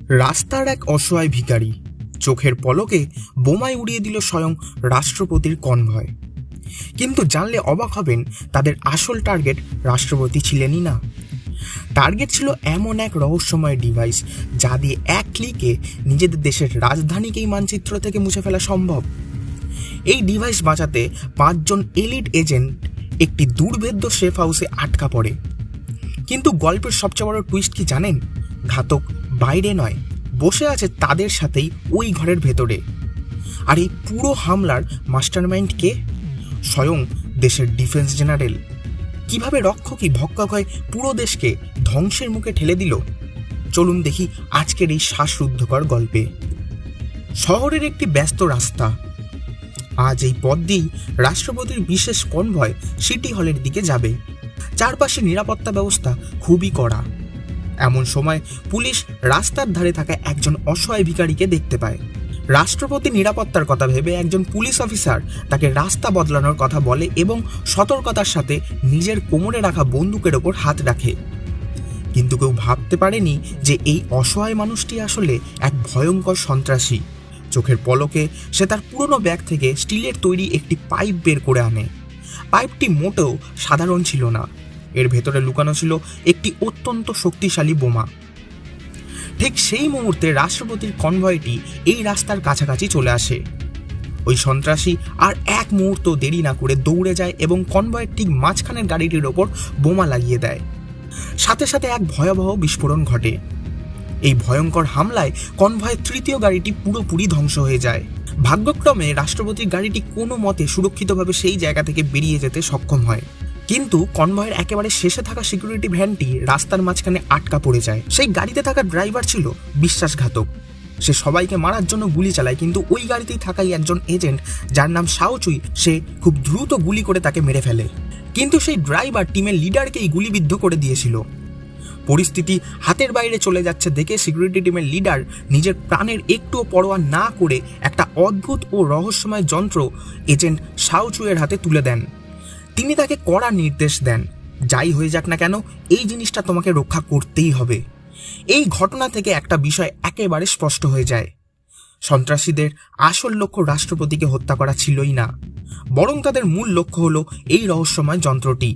রাস্তার এক অসহায় ভিখারি চোখের পলকে বোমায় উড়িয়ে দিল স্বয়ং রাষ্ট্রপতির কনভয়। কিন্তু জানলে অবাক হবেন, তাদের আসল টার্গেট রাষ্ট্রপতি ছিলেনই না। টার্গেট ছিল এমন এক রহস্যময় ডিভাইস যা দিয়ে এক ক্লিকে নিজেদের দেশের রাজধানীকেই মানচিত্র থেকে মুছে ফেলা সম্ভব। এই ডিভাইস বাঁচাতে 5 জন এলিট এজেন্ট একটি দুর্ভেদ্য সেফ হাউসে আটকা পড়ে। কিন্তু গল্পের সবচেয়ে বড় টুইস্ট কি জানেন? ঘাতক বাইরে নয়, বসে আছে তাদের সাথেই ওই ঘরের ভেতরে। আর এই পুরো হামলার মাস্টারমাইন্ড কে? স্বয়ং দেশের ডিফেন্স জেনারেল। কিভাবে রক্ষকই ভক্ষক হয়ে পুরো দেশকে ধ্বংসের মুখে ঠেলে দিল, চলুন দেখি আজকের এই শ্বাসরুদ্ধকর গল্পে। শহরের একটি ব্যস্ত রাস্তা। আজ এই পথ দিয়েই রাষ্ট্রপতির বিশেষ কনভয় সিটি হলের দিকে যাবে। চারপাশে নিরাপত্তা ব্যবস্থা খুবই কড়া। এমন সময় পুলিশ রাস্তার ধারে থাকা একজন অসহায় ভিখারিকে দেখতে পায়। রাষ্ট্রপতি নিরাপত্তার কথা ভেবে একজন পুলিশ অফিসার তাকে রাস্তা বদলানোর কথা বলে এবং সতর্কতার সাথে নিজের কোমরে রাখা বন্দুকের ওপর হাত রাখে। কিন্তু কেউ ভাবতে পারেনি যে এই অসহায় মানুষটি আসলে এক ভয়ঙ্কর সন্ত্রাসী। চোখের পলকে সে তার পুরনো ব্যাগ থেকে স্টিলের তৈরি একটি পাইপ বের করে আনে। পাইপটি মোটেও সাধারণ ছিল না, এর ভেতরে লুকানো ছিল একটি অত্যন্ত শক্তিশালী বোমা। ঠিক সেই মুহূর্তে রাষ্ট্রপতির কনভয়টি এই রাস্তার কাছাকাছি চলে আসে। ওই সন্ত্রাসী আর এক মুহূর্ত দেরি না করে দৌড়ে যায় এবং কনভয়ের ঠিক মাঝখানের গাড়িটির ওপর বোমা লাগিয়ে দেয়। সাথে সাথে এক ভয়াবহ বিস্ফোরণ ঘটে। এই ভয়ঙ্কর হামলায় কনভয়ের তৃতীয় গাড়িটি পুরোপুরি ধ্বংস হয়ে যায়। ভাগ্যক্রমে রাষ্ট্রপতির গাড়িটি কোনো মতে সুরক্ষিতভাবে সেই জায়গা থেকে বেরিয়ে যেতে সক্ষম হয়। কিন্তু কনভয়ের একেবারে শেষে থাকা সিকিউরিটি ভ্যানটি রাস্তার মাঝখানে আটকা পড়ে যায়। সেই গাড়িতে থাকা ড্রাইভার ছিল বিশ্বাসঘাতক। সে সবাইকে মারার জন্য গুলি চালায়, কিন্তু ওই গাড়িতেই থাকাই একজন এজেন্ট যার নাম শাওচুই, সে খুব দ্রুত গুলি করে তাকে মেরে ফেলে। কিন্তু সেই ড্রাইভার টিমের লিডারকেই গুলিবিদ্ধ করে দিয়েছিল। পরিস্থিতি হাতের বাইরে চলে যাচ্ছে দেখে সিকিউরিটি টিমের লিডার নিজের প্রাণের একটুও পরোয়া না করে একটা অদ্ভুত ও রহস্যময় যন্ত্র এজেন্ট শাওচুইয়ের হাতে তুলে দেন। তিনি তাকে কড়া নির্দেশ দেন, যাই হয়ে যাক না কেন এই জিনিসটা তোমাকে রক্ষা করতেই হবে। এই ঘটনা থেকে একটা বিষয় একেবারে স্পষ্ট হয়ে যায়, সন্ত্রাসীদের আসল লক্ষ্য রাষ্ট্রপতিকে হত্যা করা ছিলই না, বরং তাদের মূল লক্ষ্য হলো এই রহস্যময় যন্ত্রটি।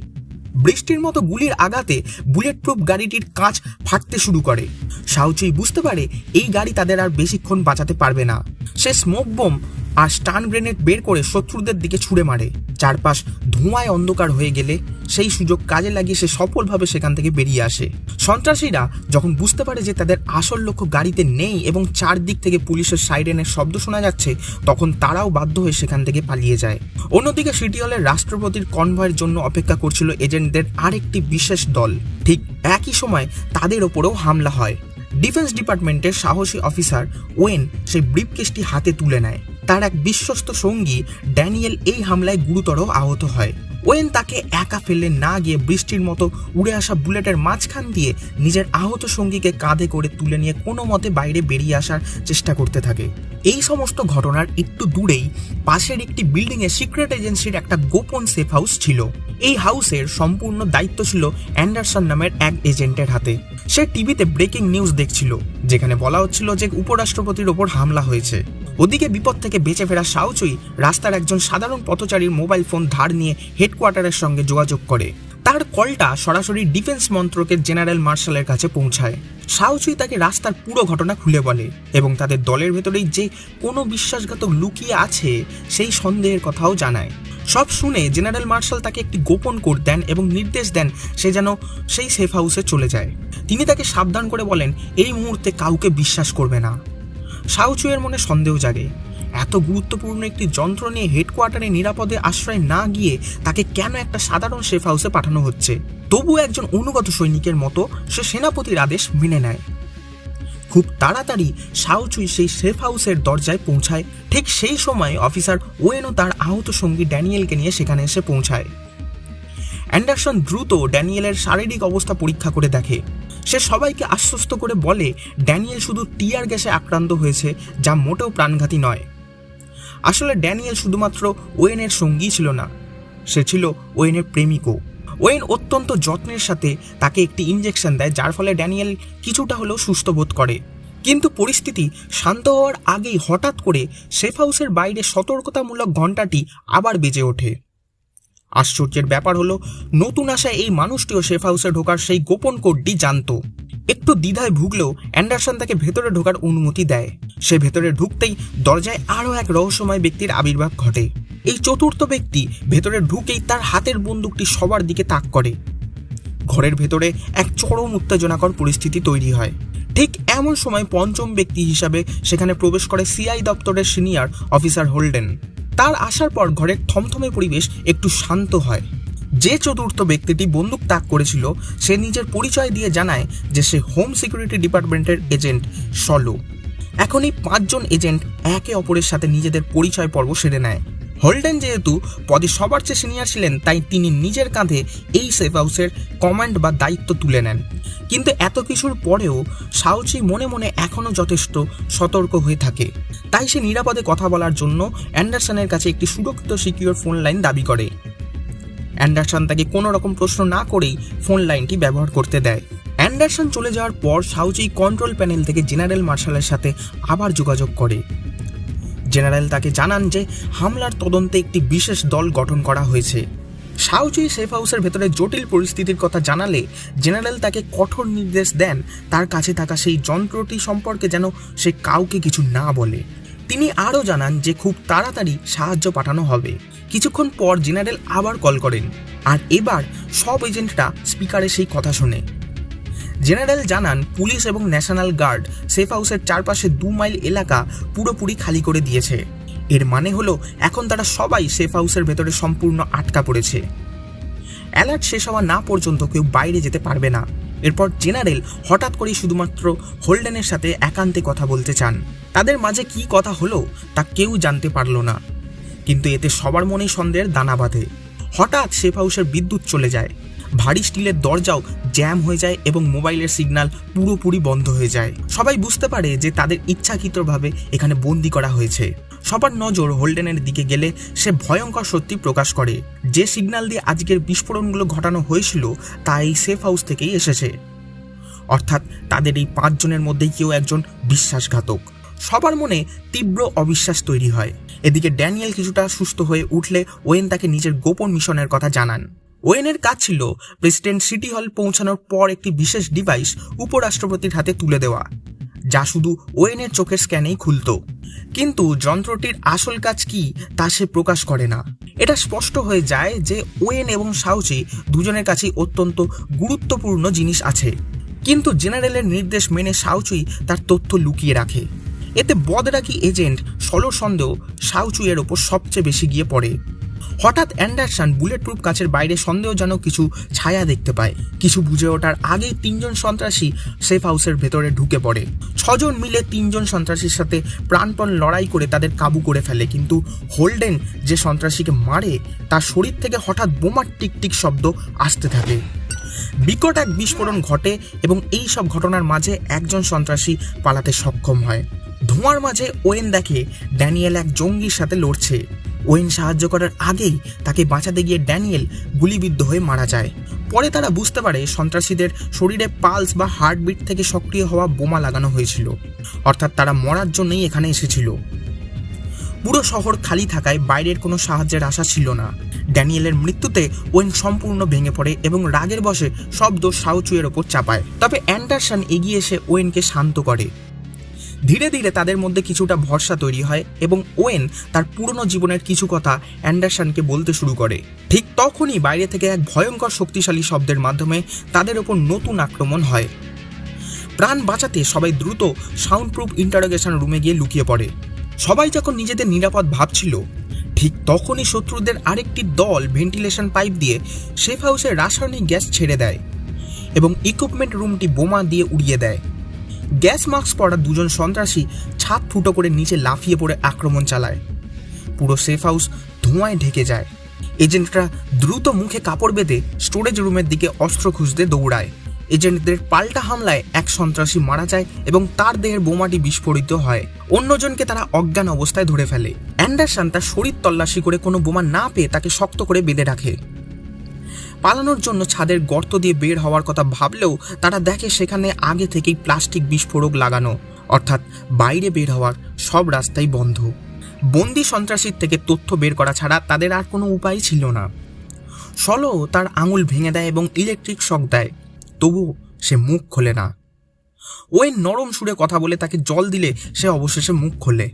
বৃষ্টির মতো গুলির আঘাতে বুলেট প্রুফ গাড়িটির কাঁচ ফাটতে শুরু করে। শাওচুই বুঝতে পারে এই গাড়ি তাদের আর বেশিক্ষণ বাঁচাতে পারবে না। সে স্মোক বোম আর স্টান গ্রেনেড বের করে শত্রুদের দিকে ছুড়ে মারে। চারপাশ ধোঁয়ায় অন্ধকার হয়ে গেলে সেই সুযোগ কাজে লাগিয়ে সে সফলভাবে সেখান থেকে বেরিয়ে আসে। সন্ত্রাসীরা যখন বুঝতে পারে যে তাদের আসল লক্ষ্য গাড়িতে নেই এবং চারদিক থেকে পুলিশের সাইরেনের শব্দ শোনা যাচ্ছে, তখন তারাও বাধ্য হয়ে সেখান থেকে পালিয়ে যায়। অন্যদিকে সিটি হলের রাষ্ট্রপতির কনভয়ের জন্য অপেক্ষা করছিল এজেন্টদের আরেকটি বিশেষ দল। ঠিক একই সময় তাদের ওপরেও হামলা হয়। ডিফেন্স ডিপার্টমেন্টের সাহসী অফিসার ওয়েন সেই ব্রিফকেসটি হাতে তুলে নেয়। তার এক বিশ্বস্ত সঙ্গী ড্যানিয়েল এই হামলায় গুরুতর আহত হয়। ওয়েন তাকে একা ফেলে না গিয়ে বৃষ্টির মতো উড়ে আসা বুলেটের মাঝখান দিয়ে নিজের আহত সঙ্গীকে কাঁধে করে তুলে নিয়ে কোনো মতে বাইরে বেরিয়ে আসার চেষ্টা করতে থাকে। এই সমস্ত ঘটনার একটু দূরেই পাশের একটি বিল্ডিংয়ে সিক্রেট এজেন্সির একটা গোপন সেফ হাউস ছিল। এই হাউসের সম্পূর্ণ দায়িত্ব ছিল অ্যান্ডারসন নামের এক এজেন্টের হাতে। সে টিভিতে ব্রেকিং নিউজ দেখছিল, যেখানে বলা হচ্ছিল যে উপরাষ্ট্রপতির ওপর হামলা হয়েছে। ওদিকে বিপদ থেকে বেঁচে ফেরা শাওচুই রাস্তার একজন সাধারণ পথচারীর মোবাইল ফোন ধার নিয়ে হেডকোয়ার্টারের সঙ্গে যোগাযোগ করে। তার কলটা সরাসরি ডিফেন্স মন্ত্রকের জেনারেল মার্শালের কাছে পৌঁছায়। শাওচুই তাকে রাস্তার পুরো ঘটনা খুলে বলে এবং তাদের দলের ভেতরেই যে কোনো বিশ্বাসঘাতক লুকিয়ে আছে সেই সন্দেহের কথাও জানায়। সব শুনে জেনারেল মার্শাল তাকে একটি গোপন কোড দেন এবং নির্দেশ দেন সে যেন সেই সেফ হাউসে চলে যায়। তিনি তাকে সাবধান করে বলেন এই মুহূর্তে কাউকে বিশ্বাস করবে না। শাওচুইয়ের মনে সন্দেহ জাগে, এত গুরুত্বপূর্ণ একটি যন্ত্র নিয়ে হেডকোয়ার্টারে নিরাপদে আশ্রয় না গিয়ে তাকে কেন একটা সাধারণ সেফ হাউসে পাঠানো হচ্ছে। তবু একজন অনুগত সৈনিকের মতো সে সেনাপতির আদেশ মেনে নেয়। খুব তাড়াতাড়ি শাওচুই সেই সেফ হাউসের দরজায় পৌঁছায়। ঠিক সেই সময় অফিসার ওয়েনও তার আহত সঙ্গী ড্যানিয়েলকে নিয়ে সেখানে এসে পৌঁছায়। অ্যান্ডারসন দ্রুত ড্যানিয়েলের শারীরিক অবস্থা পরীক্ষা করে দেখে। সে সবাইকে আশ্বস্ত করে বলে ড্যানিয়েল শুধু টিয়ার গ্যাসে আক্রান্ত হয়েছে, যা মোটেও প্রাণঘাতী নয়। আসলে ড্যানিয়েল শুধুমাত্র ওয়েনের সঙ্গী ছিল না, সে ছিল ওয়েনের প্রেমিকও। ওয়েন অত্যন্ত যত্নের সাথে তাকে একটি ইনজেকশন দেয়, যার ফলে ড্যানিয়েল কিছুটা হলেও সুস্থ বোধ করে। কিন্তু পরিস্থিতি শান্ত হওয়ার আগেই হঠাৎ করে সেফ হাউসের বাইরে সতর্কতামূলক ঘণ্টাটি আবার বেজে ওঠে। আশ্চর্যের ব্যাপার হলো, নতুন আসা এই মানুষটিও সেফ হাউসে ঢোকার সেই গোপন কোডটি জানত। একটু দ্বিধায় ভুগলেও অ্যান্ডারসন তাকে ভেতরে ঢোকার অনুমতি দেয়। সে ভেতরে ঢুকতেই দরজায় আরও এক রহস্যময় ব্যক্তির আবির্ভাব ঘটে। এই চতুর্থ ব্যক্তি ভেতরে ঢুকেই তার হাতের বন্দুকটি সবার দিকে তাক করে। ঘরের ভেতরে এক চরম উত্তেজনাকর পরিস্থিতি তৈরি হয়। ঠিক এমন সময় পঞ্চম ব্যক্তি হিসাবে সেখানে প্রবেশ করে সিআই দপ্তরের সিনিয়র অফিসার হোল্ডেন। তার আসার পর ঘরের থমথমে পরিবেশ একটু শান্ত হয়। যে চতুর্থ ব্যক্তিটি বন্দুক তাক করেছিল সে নিজের পরিচয় দিয়ে জানায় যে সে হোম সিকিউরিটি ডিপার্টমেন্টের এজেন্ট সলো। এখন এই 5 জন এজেন্ট একে অপরের সাথে নিজেদের পরিচয় পর্ব সেরে নেয়। হোল্ডেন যেহেতু পদে সবার চেয়ে সিনিয়র ছিলেন, তাই তিনি নিজের কাঁধে এই সেফ হাউসের কমান্ড বা দায়িত্ব তুলে নেন। কিন্তু এত কিছুর পরেও শাওচি মনে মনে এখনও যথেষ্ট সতর্ক হয়ে থাকে। তাই সে নিরাপদে কথা বলার জন্য অ্যান্ডারসনের কাছে একটি সুরক্ষিত সিকিউর ফোন লাইন দাবি করে। অ্যান্ডারসন তাকে কোনো রকম প্রশ্ন না করেই ফোন লাইনটি ব্যবহার করতে দেয়। অ্যান্ডারসন চলে যাওয়ার পর শাওচি কন্ট্রোল প্যানেল থেকে জেনারেল মার্শালের সাথে আবার যোগাযোগ করে। জেনারেল তাকে জানান যে হামলার তদন্তে একটি বিশেষ দল গঠন করা হয়েছে। শাওচি সেফ হাউসের ভেতরে জটিল পরিস্থিতির কথা জানালে জেনারেল তাকে কঠোর নির্দেশ দেন তার কাছে থাকা সেই যন্ত্রটি সম্পর্কে যেন সে কাউকে কিছু না বলে। তিনি আরও জানান যে খুব তাড়াতাড়ি সাহায্য পাঠানো হবে। কিছুক্ষণ পর জেনারেল আবার কল করেন, আর এবার সব এজেন্টরা স্পিকারে সেই কথা শোনে। জেনারেল জানান পুলিশ এবং ন্যাশনাল গার্ড সেফ হাউসের চারপাশে 2 মাইল এলাকা পুরোপুরি খালি করে দিয়েছে। এর মানে হলো এখন তারা সবাই সেফ হাউসের ভেতরে সম্পূর্ণ আটকা পড়েছে। অ্যালার্ট শেষ হওয়া না পর্যন্ত কেউ বাইরে যেতে পারবে না। এরপর জেনারেল হঠাৎ করেই শুধুমাত্র হোল্ডেনের সাথে একান্তে কথা বলতে চান। তাদের মাঝে কি কথা হলো তা কেউ জানতে পারল না, কিন্তু এতে সবার মনেই সন্দেহের দানা বাঁধে। হঠাৎ সেফ হাউসের বিদ্যুৎ চলে যায়, ভারী স্টিলের দরজাও জ্যাম হয়ে যায় এবং মোবাইলের সিগন্যাল পুরোপুরি বন্ধ হয়ে যায়। সবাই বুঝতে পারে যে তাদের ইচ্ছাকৃতভাবে এখানে বন্দি করা হয়েছে। সবার নজর হোল্ডেনের দিকে গেলে সে ভয়ঙ্কর সত্যি প্রকাশ করে। যে সিগন্যাল দিয়ে আজকের বিস্ফোরণগুলো ঘটানো হয়েছিল তা এই সেফ হাউস থেকেই এসেছে। অর্থাৎ তাদের এই 5 জনের মধ্যেই কেউ একজন বিশ্বাসঘাতক। সবার মনে তীব্র অবিশ্বাস তৈরি হয়। এদিকে ড্যানিয়েল কিছুটা সুস্থ হয়ে উঠলে ওয়েন তাকে নিজের গোপন মিশনের কথা জানান। ওয়েনের কাজ ছিল প্রেসিডেন্ট সিটি হল পৌঁছানোর পর একটি বিশেষ ডিভাইস উপরাষ্ট্রপতির হাতে তুলে দেওয়া, যা শুধু ওয়েনের চোখের স্ক্যানেই খুলত। কিন্তু যন্ত্রটির আসল কাজ কি তা সে প্রকাশ করে না। এটা স্পষ্ট হয়ে যায় যে ওয়েন এবং শাওচি দুজনের কাছেই অত্যন্ত গুরুত্বপূর্ণ জিনিস আছে, কিন্তু জেনারেলের নির্দেশ মেনে শাওচি তার তথ্য লুকিয়ে রাখে। এতে বদরাগী এজেন্ট সলোর সন্দেহ শাওচুইয়ের ওপর সবচেয়ে বেশি গিয়ে পড়ে। হঠাৎ অ্যান্ডারসন বুলেট প্রুফ কাচের বাইরে সন্দেহজনক কিছু ছায়া দেখতে পায়। কিছু বুঝে ওঠার আগেই 3 জন সন্ত্রাসী সেফ হাউসের ভেতরে ঢুকে পড়ে। 6 জন মিলে 3 জন সন্ত্রাসীর সাথে প্রাণপণ লড়াই করে তাদের কাবু করে ফেলে। কিন্তু হোল্ডেন যে সন্ত্রাসীকে মারে তার শরীর থেকে হঠাৎ বোমার টিকটিক শব্দ আসতে থাকে। বিকট এক বিস্ফোরণ ঘটে এবং এই সব ঘটনার মাঝে একজন সন্ত্রাসী পালাতে সক্ষম হয়। ধোঁয়ার মাঝে ওয়েন দেখে ড্যানিয়েল এক জঙ্গির সাথে লড়ছে। ওয়েন সাহায্য করার আগেই তাকে বাঁচাতে গিয়ে ড্যানিয়েল গুলিবিদ্ধ হয়ে মারা যায়। পরে তারা বুঝতে পারে সন্ত্রাসীদের শরীরে পালস বা হার্টবিট থেকে সক্রিয় হওয়া বোমা লাগানো হয়েছিল, অর্থাৎ তারা মরার জন্যই এখানে এসেছিল। পুরো শহর খালি থাকায় বাইরের কোনো সাহায্যের আশা ছিল না। ড্যানিয়েলের মৃত্যুতে ওয়েন সম্পূর্ণ ভেঙে পড়ে এবং রাগের বশে সব দোষ শাওচুইয়ের ওপর চাপায়। তবে অ্যান্ডারসন এগিয়ে এসে ওয়েনকে শান্ত করে। ধীরে ধীরে তাদের মধ্যে কিছুটা ভরসা তৈরি হয় এবং ওয়েন তার পুরনো জীবনের কিছু কথা অ্যান্ডারসনকে বলতে শুরু করে। ঠিক তখনই বাইরে থেকে এক ভয়ঙ্কর শক্তিশালী শব্দের মাধ্যমে তাদের ওপর নতুন আক্রমণ হয়। প্রাণ বাঁচাতে সবাই দ্রুত সাউন্ডপ্রুফ ইন্টারোগেশন রুমে গিয়ে লুকিয়ে পড়ে। সবাই যখন নিজেদের নিরাপদ ভাবছিল, ঠিক তখনই শত্রুদের আরেকটি দল ভেন্টিলেশন পাইপ দিয়ে সেফ হাউসে রাসায়নিক গ্যাস ছেড়ে দেয় এবং ইকুইপমেন্ট রুমটি বোমা দিয়ে উড়িয়ে দেয়। গ্যাস মাস্ক পরা 2 জন সন্ত্রাসী ছাদ ফুটো করে নিচে লাফিয়ে পড়ে আক্রমণ চালায়। পুরো সেফ হাউস ধোঁয়ায় ঢেকে যায়। এজেন্টরা দ্রুত মুখে কাপড় বেঁধে স্টোরেজ রুমের দিকে অস্ত্র খুঁজতে দৌড়ায়। এজেন্টদের পাল্টা হামলায় এক সন্ত্রাসী মারা যায় এবং তার দেহের বোমাটি বিস্ফোরিত হয়। অন্যজনকে তারা অজ্ঞান অবস্থায় ধরে ফেলে। অ্যান্ডারসন তার শরীর তল্লাশি করে কোনো বোমা না পেয়ে তাকে শক্ত করে বেঁধে রাখে। পালানোর জন্য ছাদের গর্ত দিয়ে বের হওয়ার কথা ভাবলেও তারা দেখে সেখানে আগে থেকেই প্লাস্টিক বিস্ফোরক লাগানো, অর্থাৎ বাইরে বের হওয়ার সব রাস্তাই বন্ধ। বন্দি সন্ত্রাসীর থেকে তথ্য বের করা ছাড়া তাদের আর কোনো উপায় ছিল না। সলো তার আঙুল ভেঙে দেয় এবং ইলেকট্রিক শক দেয়, তবুও সে মুখ খোলে না। ওয়েন নরম সুরে কথা বলে তাকে জল দিলে সে অবশেষে মুখ খোলে।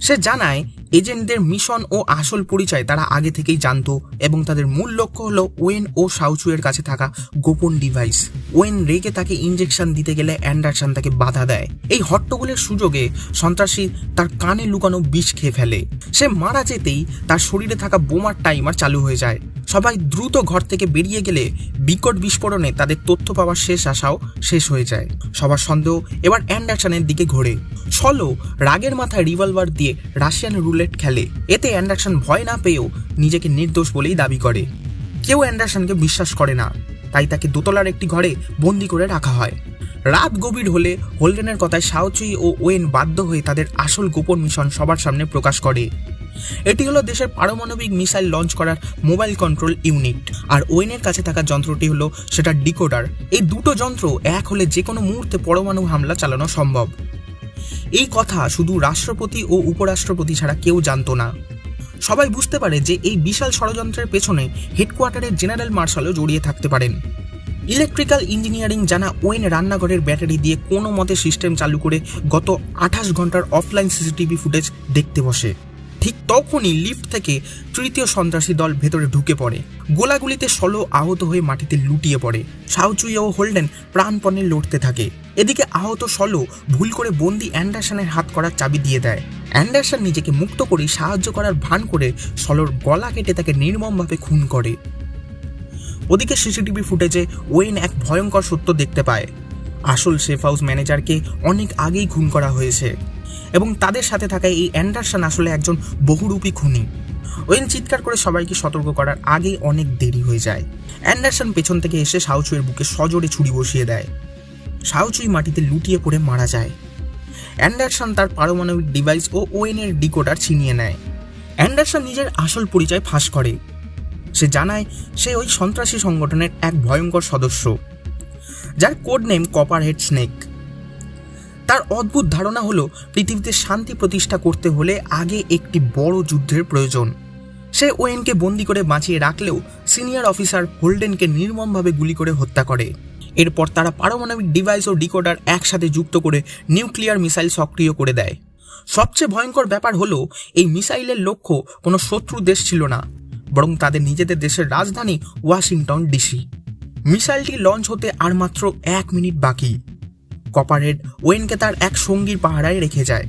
সে জানায় এজেন্টদের মিশন ও আসল পরিচয় তারা আগে থেকেই জানতো এবং তাদের মূল লক্ষ্য হলো ওয়েন ও শাওচুয়ের কাছে থাকা গোপন ডিভাইস। ওয়েন রেগে তাকে ইনজেকশন দিতে গেলে অ্যান্ডারসন তাকে বাধা দেয়। এই হট্টগোলের সুযোগে সন্ত্রাসী তার কানে লুকানো বিষ খেয়ে ফেলে। সে মারা যেতেই তার শরীরে থাকা বোমার টাইমার চালু হয়ে যায়। সবাই দ্রুত ঘর থেকে বেরিয়ে গেলে বিকট বিস্ফোরণে তাদের তথ্য পাওয়ার শেষ আশাও শেষ হয়ে যায়। সবার সন্দেহ এবার অ্যান্ডারসনের দিকে ঘোরে। সলো রাগের মাথায় রিভলভার দিয়ে রাশিয়ান রুলেট খেলে। এতে অ্যান্ডারসন ভয় না পেয়েও নিজেকে নির্দোষ বলেই দাবি করে। কেউ অ্যান্ডারসনকে বিশ্বাস করে না, তাই তাকে দোতলার একটি ঘরে বন্দি করে রাখা হয়। রাত গভীর হলে হোল্ডেনের কথায় শাওচুই ও ওয়েন বাধ্য হয়ে তাদের আসল গোপন মিশন সবার সামনে প্রকাশ করে। এটি হলো দেশের পারমাণবিক মিসাইল লঞ্চ করার মোবাইল কন্ট্রোল ইউনিট, আর ওয়েনের কাছে থাকা যন্ত্রটি হলো সেটা ডিকোডার। এই দুটো যন্ত্র এক হলে যে কোনো মুহূর্তে পরমাণু হামলা চালানো সম্ভব। এই কথা শুধু রাষ্ট্রপতি ও উপরাষ্ট্রপতি ছাড়া কেউ জানতো না। সবাই বুঝতে পারে যে এই বিশাল ষড়যন্ত্রের পেছনে হেডকোয়ার্টারের জেনারেল মার্শালও জড়িয়ে থাকতে পারেন। ইলেকট্রিক্যাল ইঞ্জিনিয়ারিং জানা ওয়েন রান্নাঘরের ব্যাটারি দিয়ে কোনো মতে সিস্টেম চালু করে গত 28 ঘন্টার অফলাইন সিসিটিভি ফুটেজ দেখতে বসে। ঠিক তখনই লিফট থেকে তৃতীয় সন্ত্রাসী দল ভেতরে ঢুকে পড়ে। গোলাগুলিতে সলো আহত হয়ে মাটিতে লুটিয়ে পড়ে। শাওচুই ও হোল্ডেন প্রাণপণে লড়তে থাকে। এদিকে আহত সলো ভুল করে বন্দি অ্যান্ডারসনের হাত করার চাবি দিয়ে দেয়। অ্যান্ডারসন নিজেকে মুক্ত করে সাহায্য করার ভান করে সলোর গলা কেটে তাকে নির্মমভাবে খুন করে। ওদিকে সিসিটিভি ফুটেজে ওয়েন এক ভয়ঙ্কর সত্য দেখতে পায়। আসল সেফ হাউস ম্যানেজারকে অনেক আগেই খুন করা হয়েছে এবং তাদের সাথে থাকা এই অ্যান্ডারসন আসলে একজন বহুরূপী খুনি। ওয়েন চিৎকার করে সবাইকে সতর্ক করার আগেই অনেক দেরি হয়ে যায়। অ্যান্ডারসন পেছন থেকে এসে শাওচুইয়ের বুকে সজোরে ছুরি বসিয়ে দেয়। শাওচুই মাটিতে লুটিয়ে পড়ে মারা যায়। অ্যান্ডারসন তার পারমাণবিক ডিভাইস ও ওয়েনের ডিকোডার ছিনিয়ে নেয়। অ্যান্ডারসন নিজের আসল পরিচয় ফাঁস করে। সে জানায় সে ওই সন্ত্রাসী সংগঠনের এক ভয়ঙ্কর সদস্য, যার কোড নেম কপারহেড স্নেক। তার অদ্ভুত ধারণা হলো পৃথিবীতে শান্তি প্রতিষ্ঠা করতে হলে আগে একটি বড় যুদ্ধের প্রয়োজন। সে ওয়েনকে বন্দি করে বাঁচিয়ে রাখলেও সিনিয়র অফিসার হোল্ডেনকে নির্মমভাবে গুলি করে হত্যা করে। এরপর তারা পারমাণবিক ডিভাইস ও ডিকোডার একসাথে যুক্ত করে নিউক্লিয়ার মিসাইল সক্রিয় করে দেয়। সবচেয়ে ভয়ঙ্কর ব্যাপার হলো এই মিসাইলের লক্ষ্য কোনো শত্রু দেশ ছিল না, বরং তাদের নিজেদের দেশের রাজধানী ওয়াশিংটন ডিসি। মিসাইলটি লঞ্চ হতে আর মাত্র 1 মিনিট বাকি। কপারহেড ওয়েনকে তার এক সঙ্গীর পাহারায় রেখে যায়।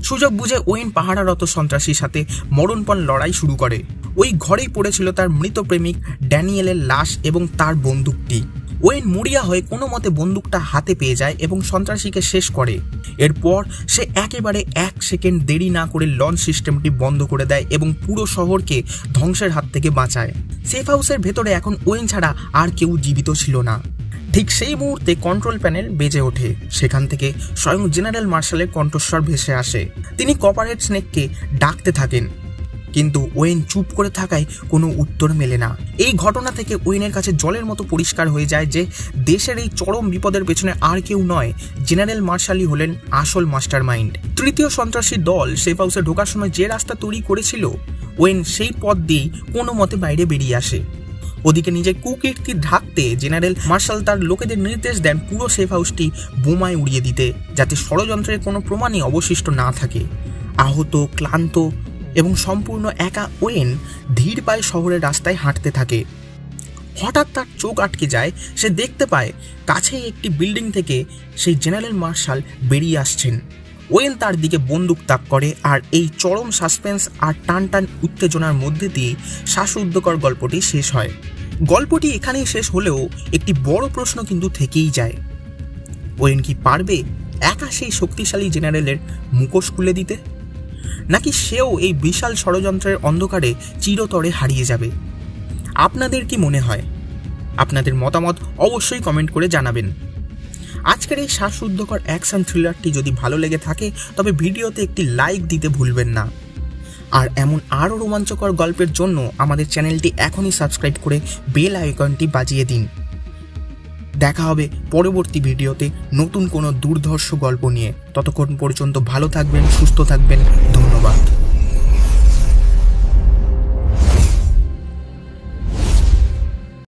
সুযোগ বুঝে ওয়েন পাহারারত সন্ত্রাসীর সাথে মরণপণ লড়াই শুরু করে। ওই ঘরেই পড়েছিল তার মৃত প্রেমিক ড্যানিয়েলের লাশ এবং তার বন্দুকটি। ওয়েন মরিয়া হয়ে কোনো মতে বন্দুকটা হাতে পেয়ে যায় এবং সন্ত্রাসীকে শেষ করে। এরপর সে একেবারে 1 সেকেন্ড দেরি না করে লঞ্চ সিস্টেমটি বন্ধ করে দেয় এবং পুরো শহরকে ধ্বংসের হাত থেকে বাঁচায়। সেফ হাউসের ভেতরে এখন ওয়েন ছাড়া আর কেউ জীবিত ছিল না। ঠিক সেই মুহূর্তে কন্ট্রোল প্যানেল বেজে ওঠে। সেখান থেকে স্বয়ং জেনারেল মার্শালের কণ্ঠস্বর ভেসে আসে। তিনি কপারহেড স্নেককে ডাকতে থাকেন, কিন্তু ওয়েন চুপ করে থাকায় কোনো উত্তর মেলে না। এই ঘটনা থেকে ওয়েনের কাছে জলের মতো পরিষ্কার হয়ে যায় যে দেশের এই চরম বিপদের পেছনে আর কেউ নয়, জেনারেল মার্শালই হলেন আসল মাস্টার মাইন্ড। তৃতীয় সন্ত্রাসী দল সেফ হাউসে ঢোকার সময় যে রাস্তা তৈরি করেছিল, ওয়েন সেই পথ দিয়েই কোনো মতে বাইরে বেরিয়ে আসে। ওদিকে নিজের কুকীর্তি ঢাকতে জেনারেল মার্শাল তার লোকেদের নির্দেশ দেন পুরো সেফ হাউসটি বোমায় উড়িয়ে দিতে, যাতে ষড়যন্ত্রের কোনো প্রমাণই অবশিষ্ট না থাকে। আহত, ক্লান্ত এবং সম্পূর্ণ একা ওয়েন ধীর পায়ে শহরের রাস্তায় হাঁটতে থাকে। হঠাৎ তার চোখ আটকে যায়। সে দেখতে পায় কাছেই একটি বিল্ডিং থেকে সেই জেনারেল মার্শাল বেরিয়ে আসছেন। ওয়েন তার দিকে বন্দুক তাক করে, আর এই চরম সাসপেন্স আর টান টান উত্তেজনার মধ্যে দিয়ে শ্বাসরুদ্ধকর গল্পটি শেষ হয়। গল্পটি এখানেই শেষ হলেও একটি বড় প্রশ্ন কিন্তু থেকেই যায়। ওয়েন কি পারবে একা সেই শক্তিশালী জেনারেলের মুখোশ খুলে দিতে, নাকি সেও এই বিশাল ষড়যন্ত্রের অন্ধকারে চিরতরে হারিয়ে যাবে? আপনাদের কি মনে হয়? আপনাদের মতামত অবশ্যই কমেন্ট করে জানাবেন। আজকের এই শ্বাসরুদ্ধকর অ্যাকশন থ্রিলারটি যদি ভালো লেগে থাকে তবে ভিডিওতে একটি লাইক দিতে ভুলবেন না। আর এমন আরও রোমাঞ্চকর গল্পের জন্য আমাদের চ্যানেলটি এখনই সাবস্ক্রাইব করে বেল আইকনটি বাজিয়ে দিন। দেখা হবে পরবর্তী ভিডিওতে নতুন কোনো দুর্ধর্ষ গল্প নিয়ে। ততক্ষণ পর্যন্ত ভালো থাকবেন, সুস্থ থাকবেন। ধন্যবাদ।